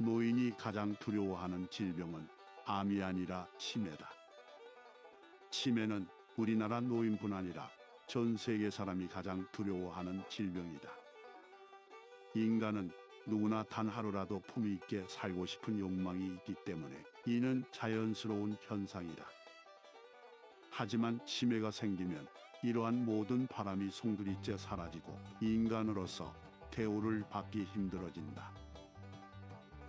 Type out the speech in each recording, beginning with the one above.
노인이 가장 두려워하는 질병은 암이 아니라 치매다. 치매는 우리나라 노인뿐 아니라 전 세계 사람이 가장 두려워하는 질병이다. 인간은 누구나 단 하루라도 품위 있게 살고 싶은 욕망이 있기 때문에 이는 자연스러운 현상이다. 하지만 치매가 생기면 이러한 모든 바람이 송두리째 사라지고 인간으로서 대우를 받기 힘들어진다.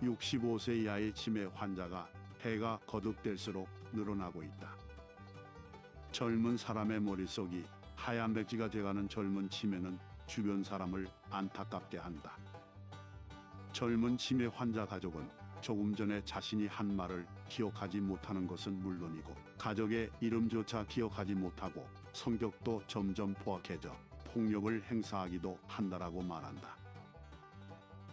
65세 이하의 치매 환자가 해가 거듭될수록 늘어나고 있다. 젊은 사람의 머릿속이 하얀 백지가 돼가는 젊은 치매는 주변 사람을 안타깝게 한다. 젊은 치매 환자 가족은 조금 전에 자신이 한 말을 기억하지 못하는 것은 물론이고 가족의 이름조차 기억하지 못하고 성격도 점점 포악해져 폭력을 행사하기도 한다라고 말한다.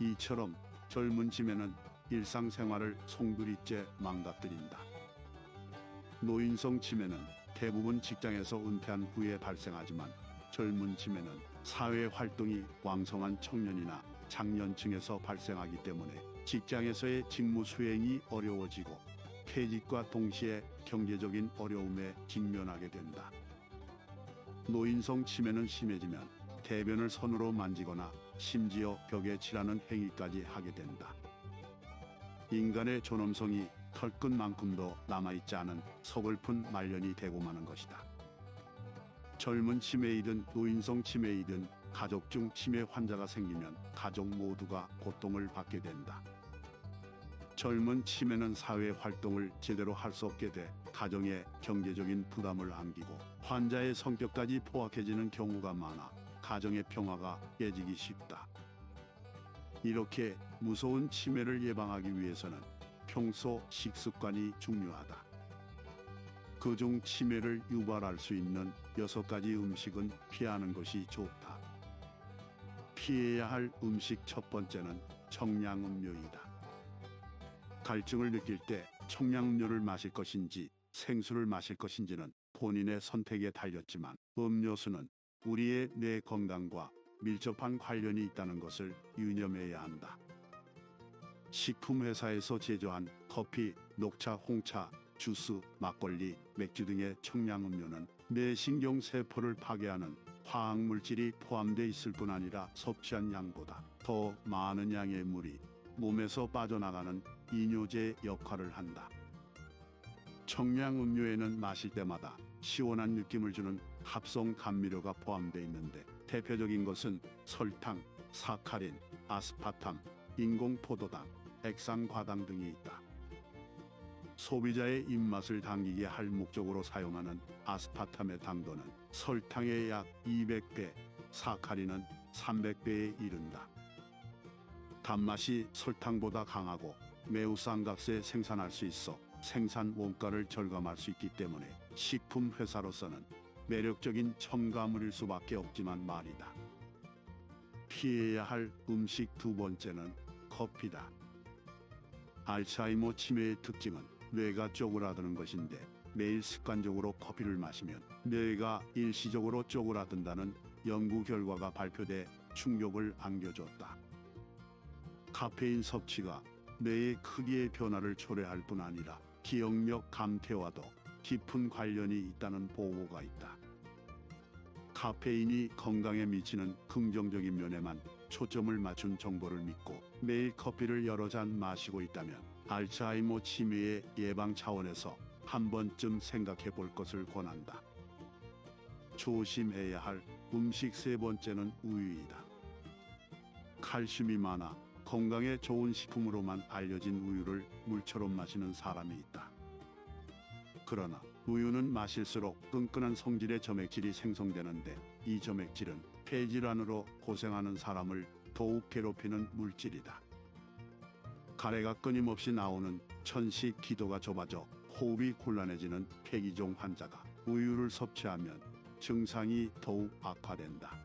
이처럼 젊은 치매는 일상생활을 송두리째 망가뜨린다. 노인성 치매는 대부분 직장에서 은퇴한 후에 발생하지만 젊은 치매는 사회 활동이 왕성한 청년이나 장년층에서 발생하기 때문에 직장에서의 직무 수행이 어려워지고 퇴직과 동시에 경제적인 어려움에 직면하게 된다. 노인성 치매는 심해지면 대변을 손으로 만지거나 심지어 벽에 칠하는 행위까지 하게 된다. 인간의 존엄성이 털끝만큼도 남아있지 않은 서글픈 말년이 되고 마는 것이다. 젊은 치매이든 노인성 치매이든 가족 중 치매 환자가 생기면 가족 모두가 고통을 받게 된다. 젊은 치매는 사회 활동을 제대로 할 수 없게 돼 가정에 경제적인 부담을 안기고 환자의 성격까지 포악해지는 경우가 많아 가정의 평화가 깨지기 쉽다. 이렇게 무서운 치매를 예방하기 위해서는 평소 식습관이 중요하다. 그중 치매를 유발할 수 있는 6가지 음식은 피하는 것이 좋다. 피해야 할 음식 첫 번째는 청량음료이다. 갈증을 느낄 때 청량음료를 마실 것인지 생수를 마실 것인지는 본인의 선택에 달렸지만 음료수는 우리의 뇌 건강과 밀접한 관련이 있다는 것을 유념해야 한다. 식품회사에서 제조한 커피, 녹차, 홍차, 주스, 막걸리, 맥주 등의 청량음료는 뇌신경 세포를 파괴하는 화학물질이 포함되어 있을 뿐 아니라 섭취한 양보다 더 많은 양의 물이 몸에서 빠져나가는 이뇨제 역할을 한다. 청량음료에는 마실 때마다 시원한 느낌을 주는 합성 감미료가 포함되어 있는데 대표적인 것은 설탕, 사카린, 아스파탐, 인공포도당, 액상과당 등이 있다. 소비자의 입맛을 당기게 할 목적으로 사용하는 아스파탐의 당도는 설탕의 약 200배, 사카린은 300배에 이른다. 단맛이 설탕보다 강하고 매우 싼 값에 생산할 수 있어 생산 원가를 절감할 수 있기 때문에 식품 회사로서는 매력적인 첨가물일 수밖에 없지만 말이다. 피해야 할 음식 두 번째는 커피다. 알츠하이머 치매의 특징은 뇌가 쪼그라드는 것인데 매일 습관적으로 커피를 마시면 뇌가 일시적으로 쪼그라든다는 연구 결과가 발표돼 충격을 안겨줬다. 카페인 섭취가 뇌의 크기의 변화를 초래할 뿐 아니라 기억력 감퇴와도 깊은 관련이 있다는 보고가 있다. 카페인이 건강에 미치는 긍정적인 면에만 초점을 맞춘 정보를 믿고 매일 커피를 여러 잔 마시고 있다면 알츠하이머 치매의 예방 차원에서 한 번쯤 생각해 볼 것을 권한다. 조심해야 할 음식 세 번째는 우유이다. 칼슘이 많아 건강에 좋은 식품으로만 알려진 우유를 물처럼 마시는 사람이 있다. 그러나 우유는 마실수록 끈끈한 성질의 점액질이 생성되는데 이 점액질은 폐질환으로 고생하는 사람을 더욱 괴롭히는 물질이다. 가래가 끊임없이 나오는 천식 기도가 좁아져 호흡이 곤란해지는 폐기종 환자가 우유를 섭취하면 증상이 더욱 악화된다.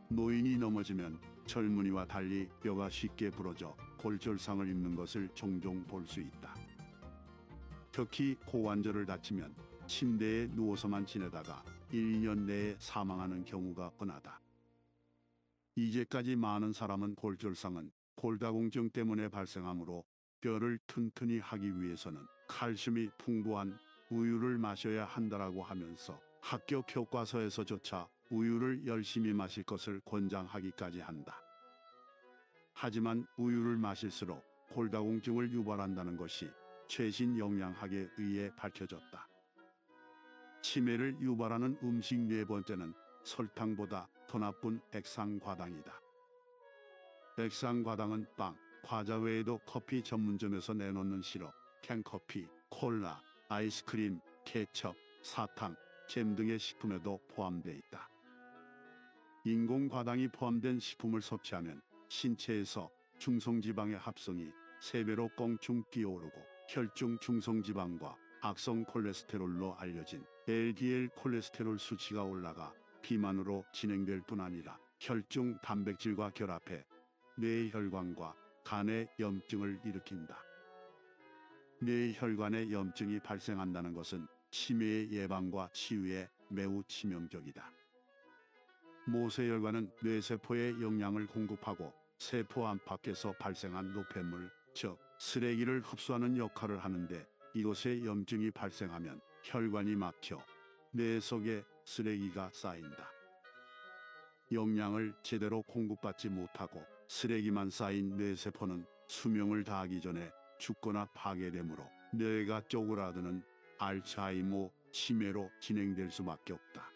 노인이 넘어지면 젊은이와 달리 뼈가 쉽게 부러져 골절상을 입는 것을 종종 볼 수 있다. 특히 고관절을 다치면 침대에 누워서만 지내다가 1, 2년 내에 사망하는 경우가 흔하다. 이제까지 많은 사람은 골절상은 골다공증 때문에 발생하므로 뼈를 튼튼히 하기 위해서는 칼슘이 풍부한 우유를 마셔야 한다라고 하면서 학교 교과서에서조차 우유를 열심히 마실 것을 권장하기까지 한다. 하지만 우유를 마실수록 골다공증을 유발한다는 것이 최신 영양학에 의해 밝혀졌다. 치매를 유발하는 음식 네 번째는 설탕보다 더 나쁜 액상과당이다. 액상과당은 빵, 과자 외에도 커피 전문점에서 내놓는 시럽, 캔커피, 콜라, 아이스크림, 케첩, 사탕, 잼 등의 식품에도 포함되어 있다. 인공과당이 포함된 식품을 섭취하면 신체에서 중성지방의 합성이 3배로 껑충 뛰어오르고 혈중 중성지방과 악성 콜레스테롤로 알려진 LDL 콜레스테롤 수치가 올라가 비만으로 진행될 뿐 아니라 혈중 단백질과 결합해 뇌혈관과 간의 염증을 일으킨다. 뇌혈관에 염증이 발생한다는 것은 치매의 예방과 치유에 매우 치명적이다. 모세혈관은 뇌세포에 영양을 공급하고 세포 안팎에서 발생한 노폐물, 즉 쓰레기를 흡수하는 역할을 하는데 이곳에 염증이 발생하면 혈관이 막혀 뇌 속에 쓰레기가 쌓인다. 영양을 제대로 공급받지 못하고 쓰레기만 쌓인 뇌세포는 수명을 다하기 전에 죽거나 파괴되므로 뇌가 쪼그라드는 알츠하이머, 치매로 진행될 수밖에 없다.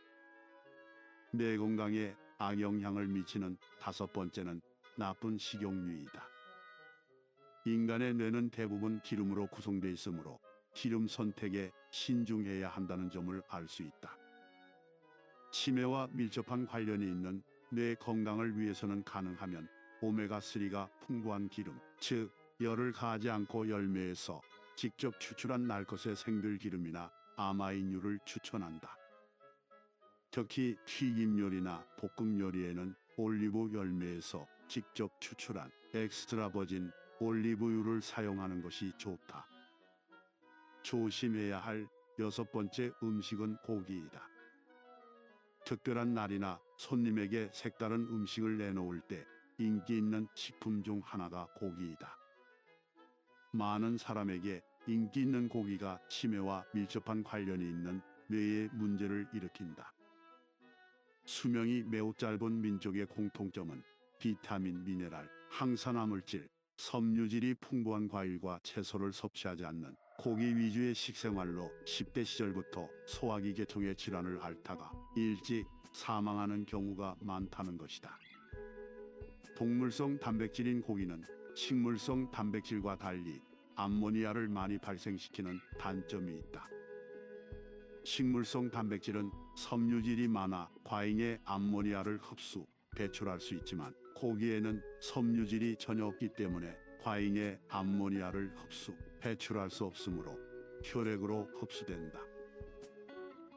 뇌 건강에 악영향을 미치는 5번째는 나쁜 식용유이다. 인간의 뇌는 대부분 기름으로 구성되어 있으므로 기름 선택에 신중해야 한다는 점을 알 수 있다. 치매와 밀접한 관련이 있는 뇌 건강을 위해서는 가능하면 오메가3가 풍부한 기름, 즉 열을 가하지 않고 열매에서 직접 추출한 날것의 생들기름이나 아마인유를 추천한다. 특히 튀김 요리나 볶음 요리에는 올리브 열매에서 직접 추출한 엑스트라 버진 올리브유를 사용하는 것이 좋다. 조심해야 할 6번째 음식은 고기이다. 특별한 날이나 손님에게 색다른 음식을 내놓을 때 인기 있는 식품 중 하나가 고기이다. 많은 사람에게 인기 있는 고기가 치매와 밀접한 관련이 있는 뇌에 문제를 일으킨다. 수명이 매우 짧은 민족의 공통점은 비타민, 미네랄, 항산화물질, 섬유질이 풍부한 과일과 채소를 섭취하지 않는 고기 위주의 식생활로 10대 시절부터 소화기 계통의 질환을 앓다가 일찍 사망하는 경우가 많다는 것이다. 동물성 단백질인 고기는 식물성 단백질과 달리 암모니아를 많이 발생시키는 단점이 있다. 식물성 단백질은 섬유질이 많아 과잉의 암모니아를 흡수, 배출할 수 있지만 고기에는 섬유질이 전혀 없기 때문에 과잉의 암모니아를 흡수, 배출할 수 없으므로 혈액으로 흡수된다.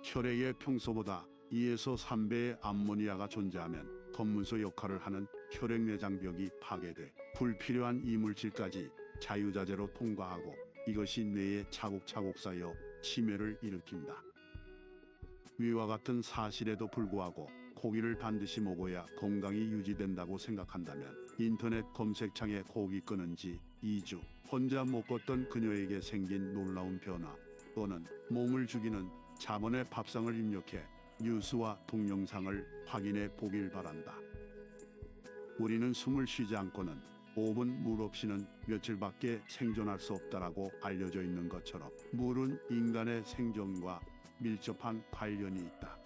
혈액에 평소보다 2에서 3배의 암모니아가 존재하면 검문소 역할을 하는 혈액내장벽이 파괴돼 불필요한 이물질까지 자유자재로 통과하고 이것이 뇌에 차곡차곡 쌓여 치매를 일으킨다. 위와 같은 사실에도 불구하고 고기를 반드시 먹어야 건강이 유지된다고 생각한다면 인터넷 검색창에 고기 끊은 지 2주 혼자 못 걷던 그녀에게 생긴 놀라운 변화 또는 몸을 죽이는 자본의 밥상을 입력해 뉴스와 동영상을 확인해 보길 바란다. 우리는 숨을 쉬지 않고는 5분 물 없이는 며칠밖에 생존할 수 없다라고 알려져 있는 것처럼 물은 인간의 생존과 밀접한 관련이 있다.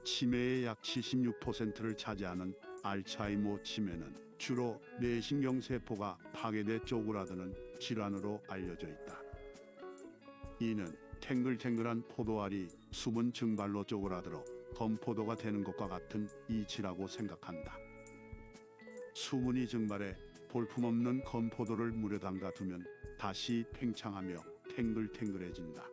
치매의 약 76%를 차지하는 알츠하이머 치매는 주로 뇌신경세포가 파괴돼 쪼그라드는 질환으로 알려져 있다. 이는 탱글탱글한 포도알이 수분 증발로 쪼그라들어 건포도가 되는 것과 같은 이치라고 생각한다. 수분이 증발해 볼품없는 건포도를 물에 담가 두면 다시 팽창하며 탱글탱글해진다.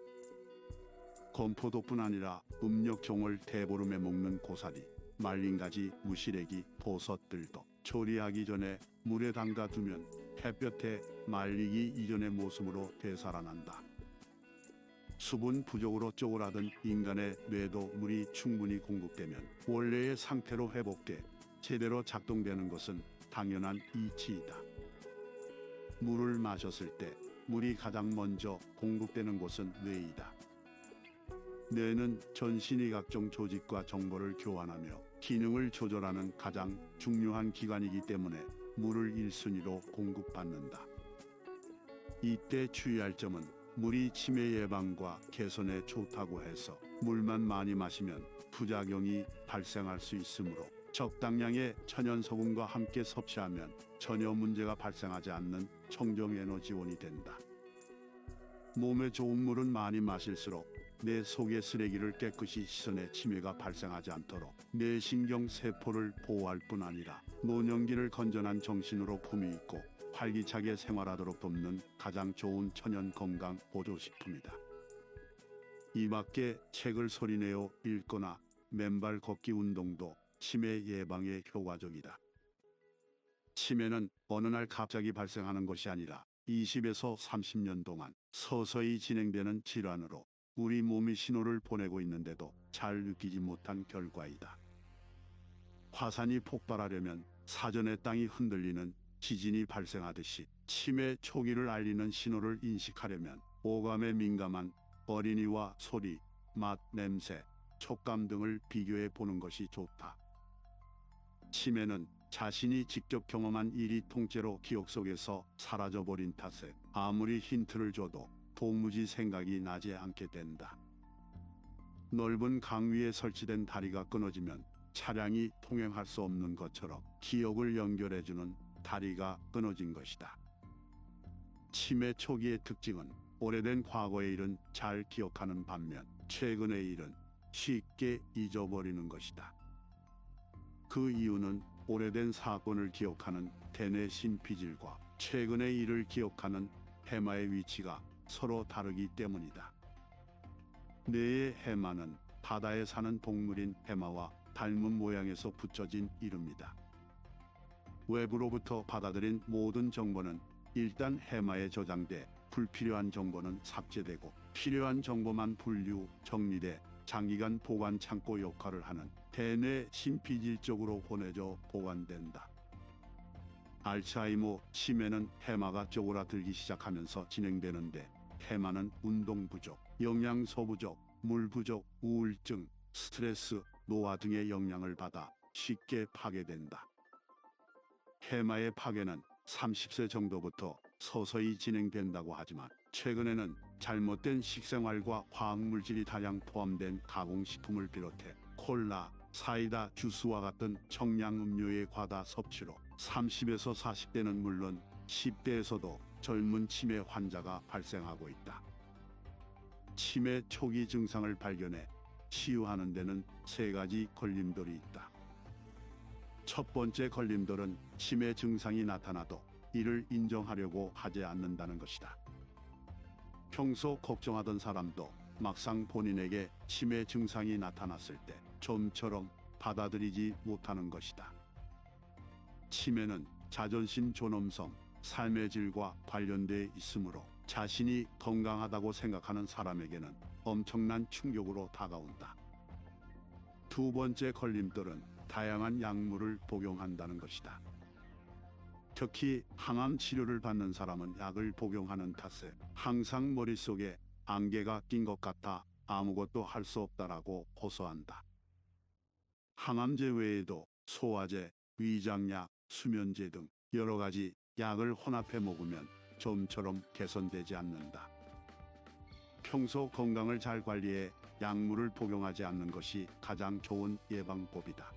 건포도뿐 아니라 음력종을 대보름에 먹는 고사리, 말린 가지, 무시래기, 버섯들도 조리하기 전에 물에 담가 두면 햇볕에 말리기 이전의 모습으로 되살아난다. 수분 부족으로 쪼그라든 인간의 뇌도 물이 충분히 공급되면 원래의 상태로 회복돼 제대로 작동되는 것은 당연한 이치이다. 물을 마셨을 때 물이 가장 먼저 공급되는 곳은 뇌이다. 뇌는 전신의 각종 조직과 정보를 교환하며 기능을 조절하는 가장 중요한 기관이기 때문에 물을 1순위로 공급받는다. 이때 주의할 점은 물이 치매 예방과 개선에 좋다고 해서 물만 많이 마시면 부작용이 발생할 수 있으므로 적당량의 천연소금과 함께 섭취하면 전혀 문제가 발생하지 않는 청정에너지원이 된다. 몸에 좋은 물은 많이 마실수록 뇌 속의 쓰레기를 깨끗이 씻어내 치매가 발생하지 않도록 뇌신경 세포를 보호할 뿐 아니라 노년기를 건전한 정신으로 품위 있고 활기차게 생활하도록 돕는 가장 좋은 천연 건강 보조식품이다. 이 밖에 책을 소리내어 읽거나 맨발 걷기 운동도 치매 예방에 효과적이다. 치매는 어느 날 갑자기 발생하는 것이 아니라 20에서 30년 동안 서서히 진행되는 질환으로 우리 몸이 신호를 보내고 있는데도 잘 느끼지 못한 결과이다. 화산이 폭발하려면 사전에 땅이 흔들리는 지진이 발생하듯이 치매 초기를 알리는 신호를 인식하려면 오감에 민감한 어린이와 소리, 맛, 냄새, 촉감 등을 비교해 보는 것이 좋다. 치매는 자신이 직접 경험한 일이 통째로 기억 속에서 사라져버린 탓에 아무리 힌트를 줘도 도무지 생각이 나지 않게 된다. 넓은 강 위에 설치된 다리가 끊어지면 차량이 통행할 수 없는 것처럼 기억을 연결해주는 다리가 끊어진 것이다. 치매 초기의 특징은 오래된 과거의 일은 잘 기억하는 반면 최근의 일은 쉽게 잊어버리는 것이다. 그 이유는 오래된 사건을 기억하는 대뇌 신피질과 최근의 일을 기억하는 해마의 위치가 서로 다르기 때문이다. 뇌의 해마는 바다에 사는 동물인 해마와 닮은 모양에서 붙여진 이름이다. 외부로부터 받아들인 모든 정보는 일단 해마에 저장돼 불필요한 정보는 삭제되고 필요한 정보만 분류, 정리돼 장기간 보관 창고 역할을 하는 대뇌 신피질 쪽으로 보내져 보관된다. 알츠하이머 치매는 해마가 쪼그라들기 시작하면서 진행되는데 해마는 운동 부족, 영양소 부족, 물 부족, 우울증, 스트레스, 노화 등의 영향을 받아 쉽게 파괴된다. 해마의 파괴는 30세 정도부터 서서히 진행된다고 하지만 최근에는 잘못된 식생활과 화학물질이 다량 포함된 가공식품을 비롯해 콜라, 사이다, 주스와 같은 청량음료의 과다 섭취로 30에서 40대는 물론 10대에서도 젊은 치매 환자가 발생하고 있다. 치매 초기 증상을 발견해 치유하는 데는 3가지 걸림돌이 있다. 첫 번째 걸림돌은 치매 증상이 나타나도 이를 인정하려고 하지 않는다는 것이다. 평소 걱정하던 사람도 막상 본인에게 치매 증상이 나타났을 때 좀처럼 받아들이지 못하는 것이다. 치매는 자존심 존엄성, 삶의 질과 관련돼 있으므로 자신이 건강하다고 생각하는 사람에게는 엄청난 충격으로 다가온다. 두 번째 걸림돌은 다양한 약물을 복용한다는 것이다. 특히 항암 치료를 받는 사람은 약을 복용하는 탓에 항상 머릿속에 안개가 낀 것 같아 아무것도 할 수 없다라고 호소한다. 항암제 외에도 소화제, 위장약, 수면제 등 여러 가지 약을 혼합해 먹으면 좀처럼 개선되지 않는다. 평소 건강을 잘 관리해 약물을 복용하지 않는 것이 가장 좋은 예방법이다.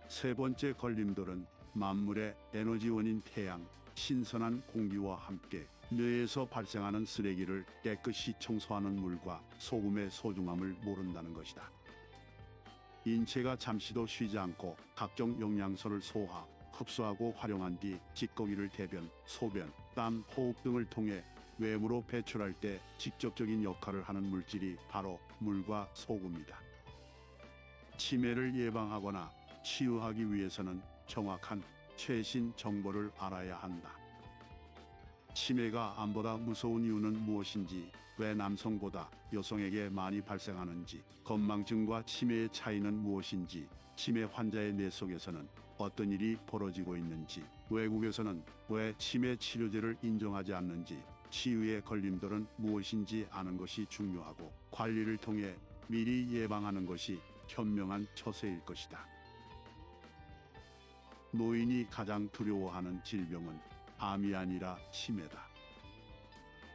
세 번째 걸림돌은 만물의 에너지원인 태양, 신선한 공기와 함께 뇌에서 발생하는 쓰레기를 깨끗이 청소하는 물과 소금의 소중함을 모른다는 것이다. 인체가 잠시도 쉬지 않고 각종 영양소를 소화, 흡수하고 활용한 뒤 찌꺼기를 대변, 소변, 땀, 호흡 등을 통해 외부로 배출할 때 직접적인 역할을 하는 물질이 바로 물과 소금이다. 치매를 예방하거나 치유하기 위해서는 정확한 최신 정보를 알아야 한다. 치매가 암보다 무서운 이유는 무엇인지, 왜 남성보다 여성에게 많이 발생하는지, 건망증과 치매의 차이는 무엇인지, 치매 환자의 뇌 속에서는 어떤 일이 벌어지고 있는지, 외국에서는 왜 치매 치료제를 인정하지 않는지, 치유의 걸림돌은 무엇인지 아는 것이 중요하고 관리를 통해 미리 예방하는 것이 현명한 처세일 것이다. 노인이 가장 두려워하는 질병은 암이 아니라 치매다.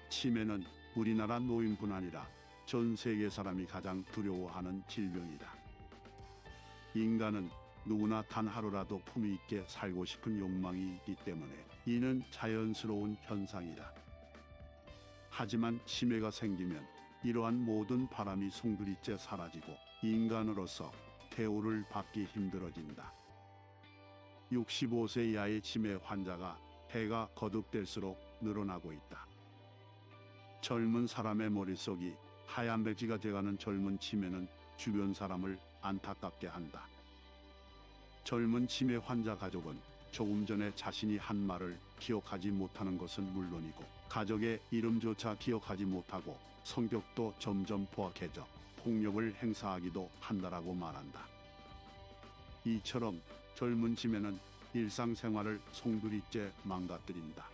치매는 우리나라 노인뿐 아니라 전 세계 사람이 가장 두려워하는 질병이다. 인간은 누구나 단 하루라도 품위 있게 살고 싶은 욕망이 있기 때문에 이는 자연스러운 현상이다. 하지만 치매가 생기면 이러한 모든 바람이 송두리째 사라지고 인간으로서 대우를 받기 힘들어진다. 65세 이하의 치매 환자가 해가 거듭될수록 늘어나고 있다. 젊은 사람의 머릿속이 하얀 백지가 돼가는 젊은 치매는 주변 사람을 안타깝게 한다. 젊은 치매 환자 가족은 조금 전에 자신이 한 말을 기억하지 못하는 것은 물론이고 가족의 이름조차 기억하지 못하고 성격도 점점 포악해져 폭력을 행사하기도 한다라고 말한다. 이처럼 젊은 치매는 일상생활을 송두리째 망가뜨린다.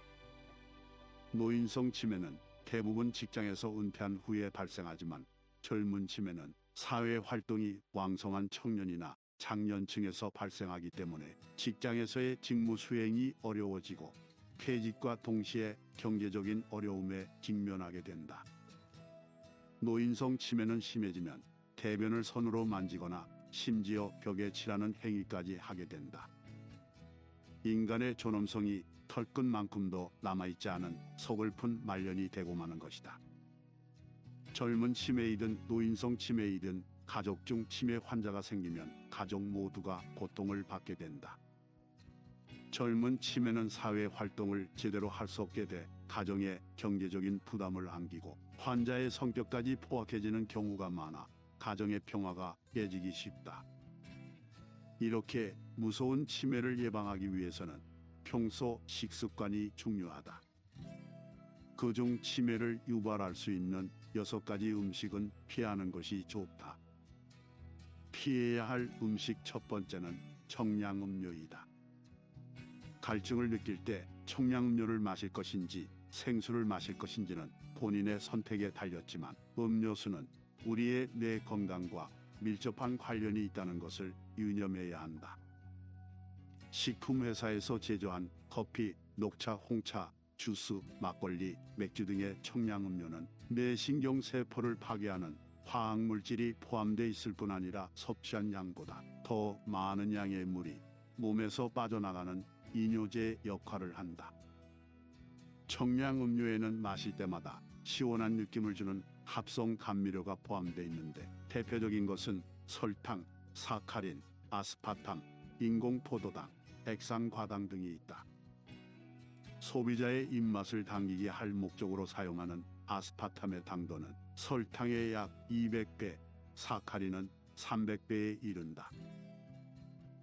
노인성 치매는 대부분 직장에서 은퇴한 후에 발생하지만 젊은 치매는 사회 활동이 왕성한 청년이나 장년층에서 발생하기 때문에 직장에서의 직무 수행이 어려워지고 퇴직과 동시에 경제적인 어려움에 직면하게 된다. 노인성 치매는 심해지면 대변을 손으로 만지거나 심지어 벽에 칠하는 행위까지 하게 된다. 인간의 존엄성이 털끝만큼도 남아있지 않은 서글픈 말년이 되고 마는 것이다. 젊은 치매이든 노인성 치매이든 가족 중 치매 환자가 생기면 가족 모두가 고통을 받게 된다. 젊은 치매는 사회 활동을 제대로 할 수 없게 돼 가정에 경제적인 부담을 안기고 환자의 성격까지 포악해지는 경우가 많아 가정의 평화가 깨지기 쉽다. 이렇게 무서운 치매를 예방하기 위해서는 평소 식습관이 중요하다. 그중 치매를 유발할 수 있는 6가지 음식은 피하는 것이 좋다. 피해야 할 음식 첫 번째는 청량음료이다. 갈증을 느낄 때 청량음료를 마실 것인지 생수를 마실 것인지는 본인의 선택에 달렸지만 음료수는 우리의 뇌 건강과 밀접한 관련이 있다는 것을 유념해야 한다. 식품회사에서 제조한 커피, 녹차, 홍차, 주스, 막걸리, 맥주 등의 청량음료는 뇌 신경세포를 파괴하는 화학물질이 포함되어 있을 뿐 아니라 섭취한 양보다 더 많은 양의 물이 몸에서 빠져나가는 이뇨제 역할을 한다. 청량음료에는 마실 때마다 시원한 느낌을 주는 합성 감미료가 포함되어 있는데 대표적인 것은 설탕, 사카린, 아스파탐, 인공포도당, 액상과당 등이 있다. 소비자의 입맛을 당기게 할 목적으로 사용하는 아스파탐의 당도는 설탕의 약 200배, 사카린은 300배에 이른다.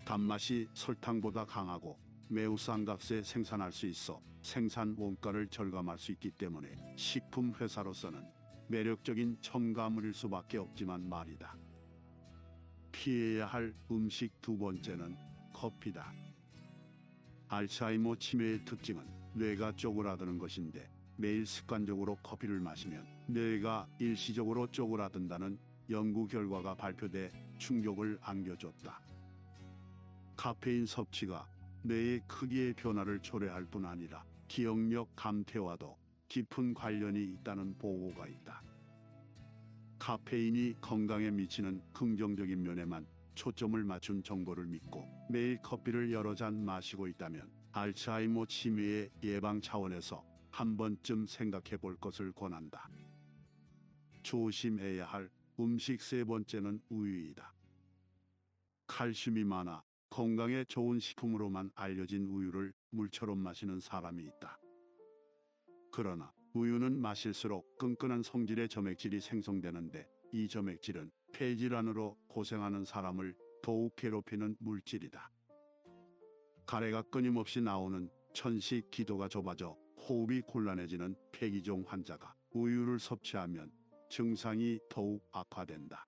단맛이 설탕보다 강하고 매우 싼 값에 생산할 수 있어 생산 원가를 절감할 수 있기 때문에 식품 회사로서는 매력적인 첨가물일 수밖에 없지만 말이다. 피해야 할 음식 두 번째는 커피다. 알츠하이머 치매의 특징은 뇌가 쪼그라드는 것인데 매일 습관적으로 커피를 마시면 뇌가 일시적으로 쪼그라든다는 연구 결과가 발표돼 충격을 안겨줬다. 카페인 섭취가 뇌의 크기의 변화를 초래할 뿐 아니라 기억력 감퇴와도 깊은 관련이 있다는 보고가 있다. 카페인이 건강에 미치는 긍정적인 면에만 초점을 맞춘 정보를 믿고 매일 커피를 여러 잔 마시고 있다면 알츠하이머 치매의 예방 차원에서 한 번쯤 생각해 볼 것을 권한다. 조심해야 할 음식 세 번째는 우유이다. 칼슘이 많아 건강에 좋은 식품으로만 알려진 우유를 물처럼 마시는 사람이 있다. 그러나 우유는 마실수록 끈끈한 성질의 점액질이 생성되는데 이 점액질은 폐질환으로 고생하는 사람을 더욱 괴롭히는 물질이다. 가래가 끊임없이 나오는 천식 기도가 좁아져 호흡이 곤란해지는 폐기종 환자가 우유를 섭취하면 증상이 더욱 악화된다.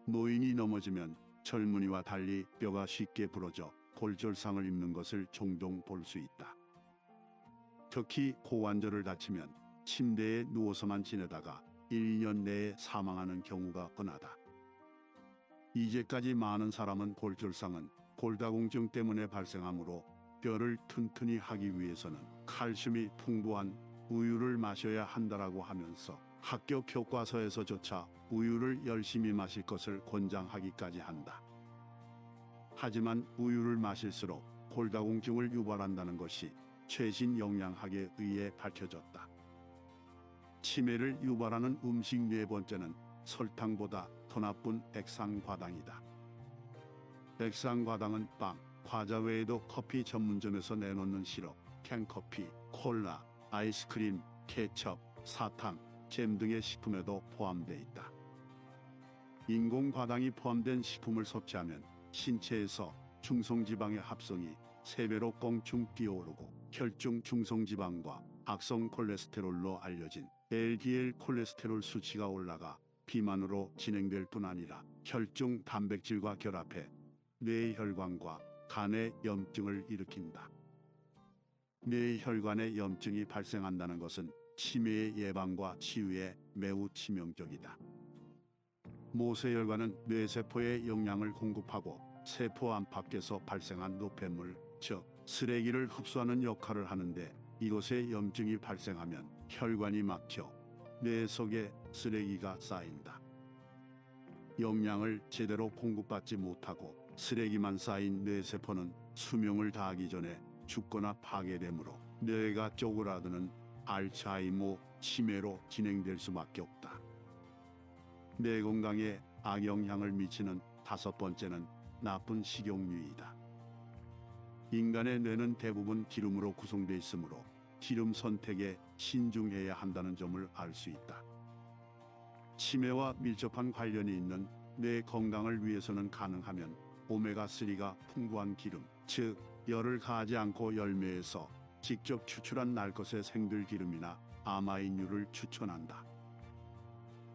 노인이 넘어지면 젊은이와 달리 뼈가 쉽게 부러져 골절상을 입는 것을 종종 볼 수 있다. 특히 고관절을 다치면 침대에 누워서만 지내다가 1, 2년 내에 사망하는 경우가 흔하다. 이제까지 많은 사람은 골절상은 골다공증 때문에 발생하므로 뼈를 튼튼히 하기 위해서는 칼슘이 풍부한 우유를 마셔야 한다라고 하면서 학교 교과서에서조차 우유를 열심히 마실 것을 권장하기까지 한다. 하지만 우유를 마실수록 골다공증을 유발한다는 것이 최신 영양학에 의해 밝혀졌다. 치매를 유발하는 음식 네 번째는 설탕보다 더 나쁜 액상과당이다. 액상과당은 빵, 과자 외에도 커피 전문점에서 내놓는 시럽, 캔커피, 콜라, 아이스크림, 케첩, 사탕, 잼 등의 식품에도 포함되어 있다. 인공과당이 포함된 식품을 섭취하면 신체에서 중성지방의 합성이 3배로 껑충 뛰어오르고 혈중 중성지방과 악성 콜레스테롤로 알려진 LDL 콜레스테롤 수치가 올라가 비만으로 진행될 뿐 아니라 혈중 단백질과 결합해 뇌혈관과 간의 염증을 일으킨다. 뇌혈관의 염증이 발생한다는 것은 치매의 예방과 치유에 매우 치명적이다. 모세혈관은 뇌세포에 영양을 공급하고 세포 안팎에서 발생한 노폐물, 즉 쓰레기를 흡수하는 역할을 하는데 이곳에 염증이 발생하면 혈관이 막혀 뇌 속에 쓰레기가 쌓인다. 영양을 제대로 공급받지 못하고 쓰레기만 쌓인 뇌세포는 수명을 다하기 전에 죽거나 파괴되므로 뇌가 쪼그라드는 알츠하이머, 치매로 진행될 수밖에 없다. 뇌 건강에 악영향을 미치는 5번째는 나쁜 식용유이다. 인간의 뇌는 대부분 기름으로 구성되어 있으므로 기름 선택에 신중해야 한다는 점을 알 수 있다. 치매와 밀접한 관련이 있는 뇌 건강을 위해서는 가능하면 오메가3가 풍부한 기름, 즉 열을 가하지 않고 열매에서 직접 추출한 날것의 생들기름이나 아마인유를 추천한다.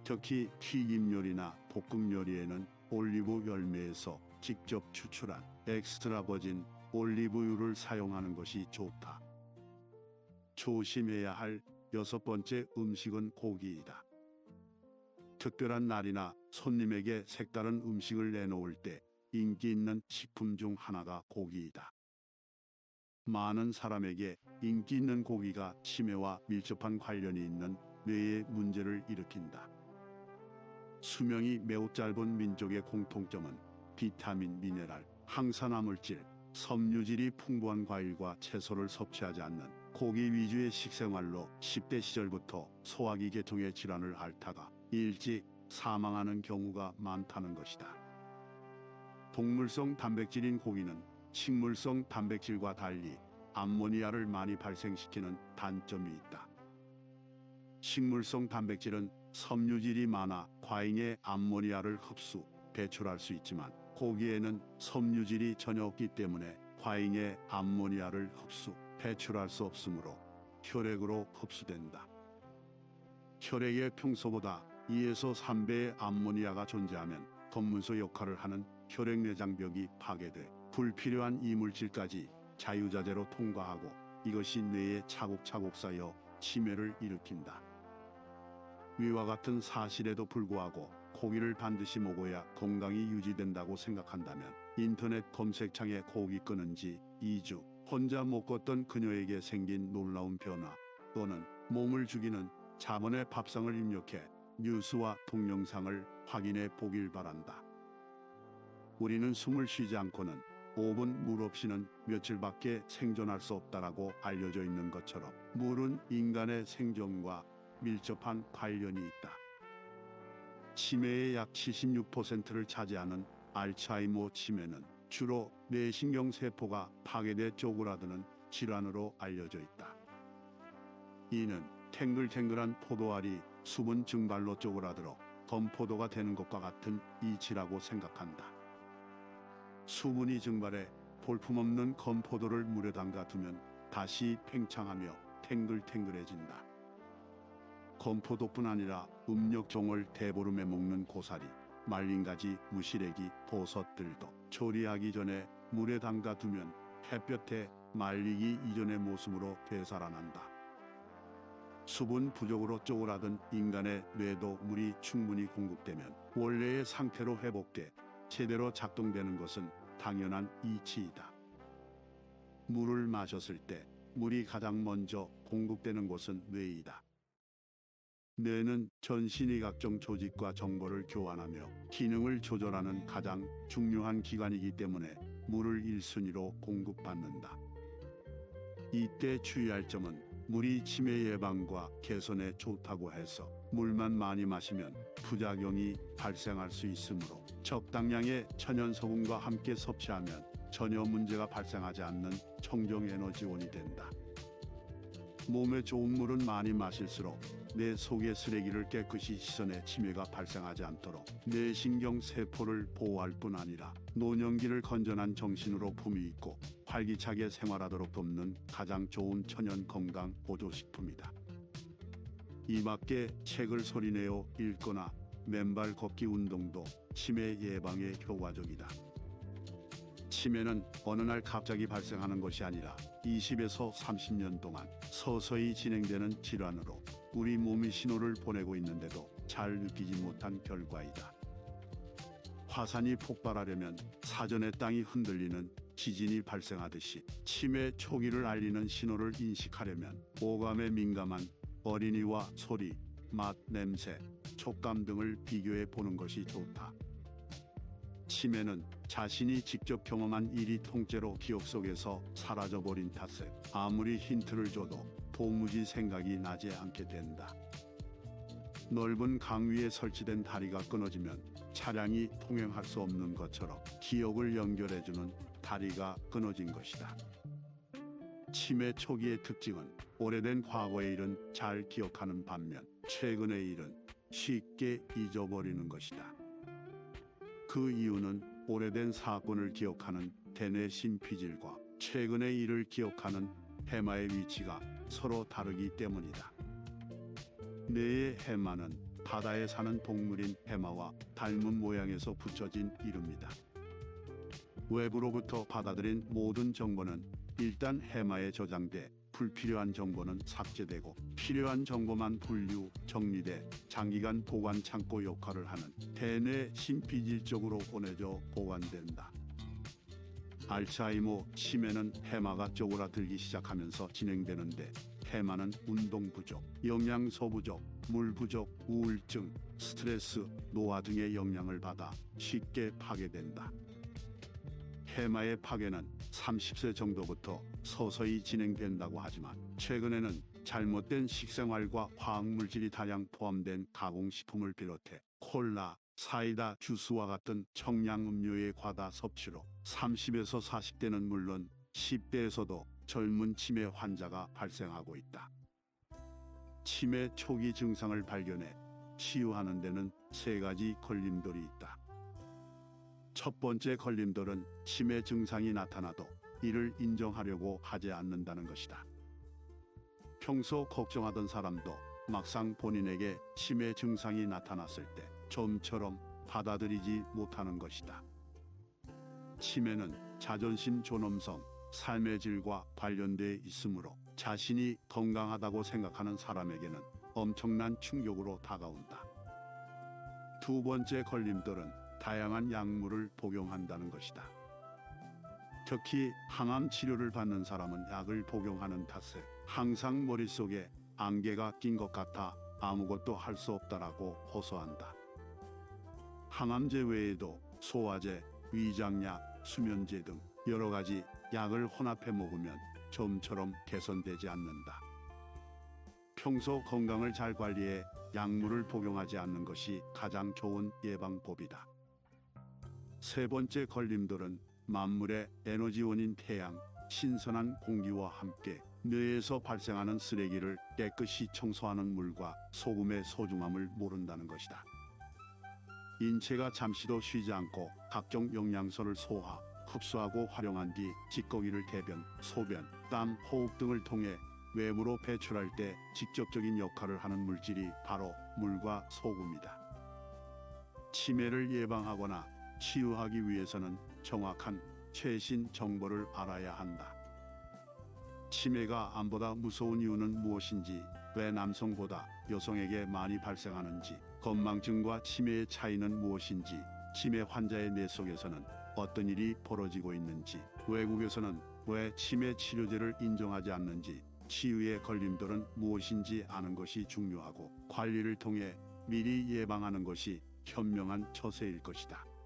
특히 튀김 요리나 볶음 요리에는 올리브 열매에서 직접 추출한 엑스트라 버진 올리브유를 사용하는 것이 좋다. 조심해야 할 6번째 음식은 고기이다. 특별한 날이나 손님에게 색다른 음식을 내놓을 때 인기 있는 식품 중 하나가 고기이다. 많은 사람에게 인기 있는 고기가 치매와 밀접한 관련이 있는 뇌의 문제를 일으킨다. 수명이 매우 짧은 민족의 공통점은 비타민, 미네랄, 항산화물질, 섬유질이 풍부한 과일과 채소를 섭취하지 않는 고기 위주의 식생활로 10대 시절부터 소화기 계통의 질환을 앓다가 일찍 사망하는 경우가 많다는 것이다. 동물성 단백질인 고기는 식물성 단백질과 달리 암모니아를 많이 발생시키는 단점이 있다. 식물성 단백질은 섬유질이 많아 과잉의 암모니아를 흡수, 배출할 수 있지만 고기에는 섬유질이 전혀 없기 때문에 과잉의 암모니아를 흡수, 배출할 수 없으므로 혈액으로 흡수된다. 혈액에 평소보다 2에서 3배의 암모니아가 존재하면 검문소 역할을 하는 혈액 내장벽이 파괴돼 불필요한 이물질까지 자유자재로 통과하고 이것이 뇌에 차곡차곡 쌓여 치매를 일으킨다. 위와 같은 사실에도 불구하고 고기를 반드시 먹어야 건강이 유지된다고 생각한다면 인터넷 검색창에 고기 끊은 지 2주 혼자 못 걷던 그녀에게 생긴 놀라운 변화 또는 몸을 죽이는 자본의 밥상을 입력해 뉴스와 동영상을 확인해 보길 바란다. 우리는 숨을 쉬지 않고는 5분 물 없이는 며칠밖에 생존할 수 없다라고 알려져 있는 것처럼 물은 인간의 생존과 밀접한 관련이 있다. 치매의 약 76%를 차지하는 알츠하이머 치매는 주로 뇌신경세포가 파괴돼 쪼그라드는 질환으로 알려져 있다. 이는 탱글탱글한 포도알이 수분 증발로 쪼그라들어 건포도가 되는 것과 같은 이치라고 생각한다. 수분이 증발해 볼품없는 건포도를 물에 담가 두면 다시 팽창하며 탱글탱글해진다. 건포도뿐 아니라 음력종을 대보름에 먹는 고사리, 말린 가지, 무시래기, 버섯들도 조리하기 전에 물에 담가두면 햇볕에 말리기 이전의 모습으로 되살아난다. 수분 부족으로 쪼그라든 인간의 뇌도 물이 충분히 공급되면 원래의 상태로 회복돼 제대로 작동되는 것은 당연한 이치이다. 물을 마셨을 때 물이 가장 먼저 공급되는 곳은 뇌이다. 뇌는 전신의 각종 조직과 정보를 교환하며 기능을 조절하는 가장 중요한 기관이기 때문에 물을 1순위로 공급받는다. 이때 주의할 점은 물이 치매 예방과 개선에 좋다고 해서 물만 많이 마시면 부작용이 발생할 수 있으므로 적당량의 천연소금과 함께 섭취하면 전혀 문제가 발생하지 않는 청정 에너지원이 된다. 몸에 좋은 물은 많이 마실수록 내 속의 쓰레기를 깨끗이 씻어내 치매가 발생하지 않도록 뇌 신경 세포를 보호할 뿐 아니라 노년기를 건전한 정신으로 품위 있고 활기차게 생활하도록 돕는 가장 좋은 천연 건강 보조식품이다. 이 밖에 책을 소리내어 읽거나 맨발 걷기 운동도 치매 예방에 효과적이다. 치매는 어느 날 갑자기 발생하는 것이 아니라 20에서 30년 동안 서서히 진행되는 질환으로 우리 몸이 신호를 보내고 있는데도 잘 느끼지 못한 결과이다. 화산이 폭발하려면 사전에 땅이 흔들리는 지진이 발생하듯이 치매 초기를 알리는 신호를 인식하려면 오감에 민감한 어린이와 소리, 맛, 냄새, 촉감 등을 비교해 보는 것이 좋다. 치매는 자신이 직접 경험한 일이 통째로 기억 속에서 사라져버린 탓에 아무리 힌트를 줘도 도무지 생각이 나지 않게 된다. 넓은 강 위에 설치된 다리가 끊어지면 차량이 통행할 수 없는 것처럼 기억을 연결해주는 다리가 끊어진 것이다. 치매 초기의 특징은 오래된 과거의 일은 잘 기억하는 반면 최근의 일은 쉽게 잊어버리는 것이다. 그 이유는 오래된 사건을 기억하는 대뇌 심피질과 최근의 일을 기억하는 해마의 위치가 서로 다르기 때문이다. 뇌의 해마는 바다에 사는 동물인 해마와 닮은 모양에서 붙여진 이름이다. 외부로부터 받아들인 모든 정보는 일단 해마에 저장돼 불필요한 정보는 삭제되고 필요한 정보만 분류, 정리돼 장기간 보관 창고 역할을 하는 대뇌 심피질 쪽으로 보내져 보관된다. 알츠하이머 치매는 해마가 쪼그라들기 시작하면서 진행되는데 해마는 운동 부족, 영양소 부족, 물 부족, 우울증, 스트레스, 노화 등의 영향을 받아 쉽게 파괴된다. 해마의 파괴는 30세 정도부터 서서히 진행된다고 하지만 최근에는 잘못된 식생활과 화학물질이 다량 포함된 가공식품을 비롯해 콜라, 사이다, 주스와 같은 청량음료의 과다 섭취로 30에서 40대는 물론 10대에서도 젊은 치매 환자가 발생하고 있다. 치매 초기 증상을 발견해 치유하는 데는 3가지 걸림돌이 있다. 첫 번째 걸림돌은 치매 증상이 나타나도 이를 인정하려고 하지 않는다는 것이다. 평소 걱정하던 사람도 막상 본인에게 치매 증상이 나타났을 때 좀처럼 받아들이지 못하는 것이다. 치매는 자존심 존엄성, 삶의 질과 관련돼 있으므로 자신이 건강하다고 생각하는 사람에게는 엄청난 충격으로 다가온다. 두 번째 걸림돌은 다양한 약물을 복용한다는 것이다. 특히 항암 치료를 받는 사람은 약을 복용하는 탓에 항상 머릿속에 안개가 낀 것 같아 아무것도 할 수 없다라고 호소한다. 항암제 외에도 소화제, 위장약, 수면제 등 여러 가지 약을 혼합해 먹으면 좀처럼 개선되지 않는다. 평소 건강을 잘 관리해 약물을 복용하지 않는 것이 가장 좋은 예방법이다. 세 번째 걸림돌은 만물의 에너지원인 태양, 신선한 공기와 함께 뇌에서 발생하는 쓰레기를 깨끗이 청소하는 물과 소금의 소중함을 모른다는 것이다. 인체가 잠시도 쉬지 않고 각종 영양소를 소화, 흡수하고 활용한 뒤 찌꺼기를 대변, 소변, 땀, 호흡 등을 통해 외부로 배출할 때 직접적인 역할을 하는 물질이 바로 물과 소금이다. 치매를 예방하거나 치유하기 위해서는 정확한 최신 정보를 알아야 한다. 치매가 암보다 무서운 이유는 무엇인지, 왜 남성보다 여성에게 많이 발생하는지, 건망증과 치매의 차이는 무엇인지, 치매 환자의 뇌 속에서는 어떤 일이 벌어지고 있는지, 외국에서는 왜 치매 치료제를 인정하지 않는지, 치유의 걸림돌은 무엇인지 아는 것이 중요하고, 관리를 통해 미리 예방하는 것이 현명한 처세일 것이다.